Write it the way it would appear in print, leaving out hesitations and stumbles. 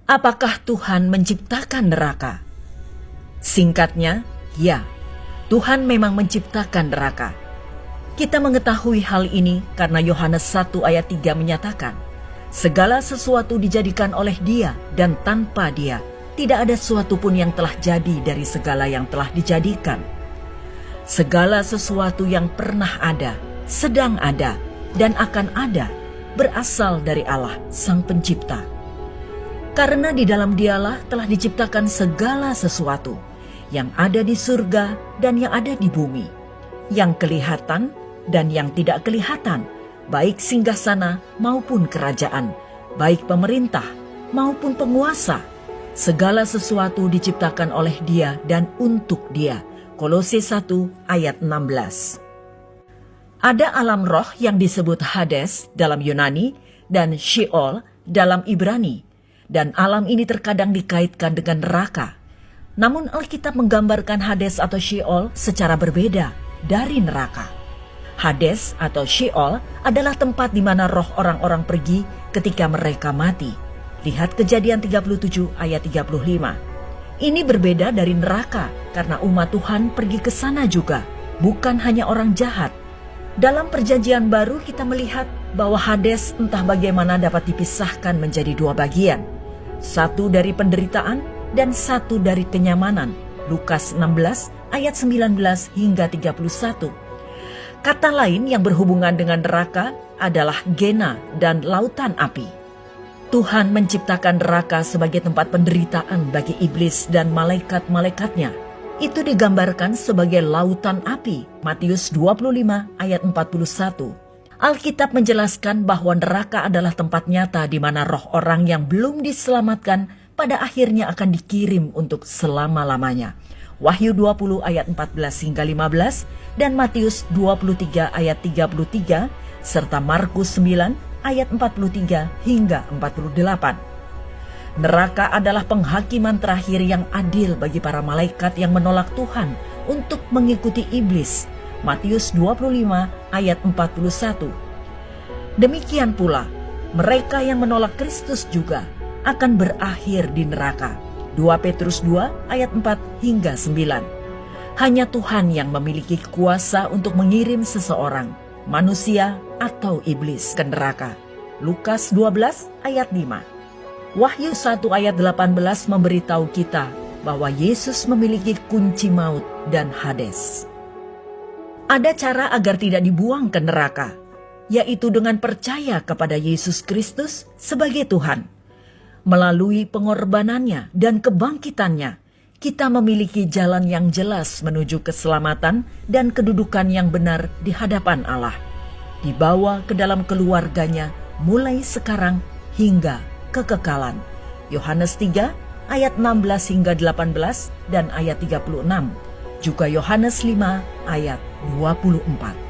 Apakah Tuhan menciptakan neraka? Singkatnya, ya, Tuhan memang menciptakan neraka. Kita mengetahui hal ini karena Yohanes 1 ayat 3 menyatakan, segala sesuatu dijadikan oleh Dia dan tanpa Dia tidak ada sesuatu pun yang telah jadi dari segala yang telah dijadikan. Segala sesuatu yang pernah ada, sedang ada, dan akan ada berasal dari Allah Sang Pencipta. Karena di dalam Dialah telah diciptakan segala sesuatu yang ada di surga dan yang ada di bumi, yang kelihatan dan yang tidak kelihatan, baik singgasana maupun kerajaan, baik pemerintah maupun penguasa. Segala sesuatu diciptakan oleh Dia dan untuk Dia. Kolose 1 ayat 16. Ada alam roh yang disebut Hades dalam Yunani dan Sheol dalam Ibrani. Dan alam ini terkadang dikaitkan dengan neraka. Namun Alkitab menggambarkan Hades atau Sheol secara berbeda dari neraka. Hades atau Sheol adalah tempat di mana roh orang-orang pergi ketika mereka mati. Lihat Kejadian 37 ayat 35. Ini berbeda dari neraka karena umat Tuhan pergi ke sana juga, bukan hanya orang jahat. Dalam Perjanjian Baru kita melihat bahwa Hades entah bagaimana dapat dipisahkan menjadi dua bagian. Satu dari penderitaan dan satu dari kenyamanan. Lukas 16 ayat 19 hingga 31. Kata lain yang berhubungan dengan neraka adalah Gena dan lautan api. Tuhan menciptakan neraka sebagai tempat penderitaan bagi iblis dan malaikat-malaikatnya. Itu digambarkan sebagai lautan api. Matius 25 ayat 41. Alkitab menjelaskan bahwa neraka adalah tempat nyata di mana roh orang yang belum diselamatkan pada akhirnya akan dikirim untuk selama-lamanya. Wahyu 20 ayat 14 hingga 15 dan Matius 23 ayat 33 serta Markus 9 ayat 43 hingga 48. Neraka adalah penghakiman terakhir yang adil bagi para malaikat yang menolak Tuhan untuk mengikuti iblis. Matius 25 ayat 41. Demikian pula, mereka yang menolak Kristus juga akan berakhir di neraka. 2 Petrus 2 ayat 4 hingga 9. Hanya Tuhan yang memiliki kuasa untuk mengirim seseorang, manusia atau iblis ke neraka. Lukas 12 ayat 5. Wahyu 1 ayat 18 memberitahu kita bahwa Yesus memiliki kunci maut dan Hades. Ada cara agar tidak dibuang ke neraka, yaitu dengan percaya kepada Yesus Kristus sebagai Tuhan. Melalui pengorbanannya dan kebangkitannya, kita memiliki jalan yang jelas menuju keselamatan dan kedudukan yang benar di hadapan Allah. Dibawa ke dalam keluarganya mulai sekarang hingga kekekalan. Yohanes 3 ayat 16 hingga 18 dan ayat 36. Juga Yohanes 5 ayat 24.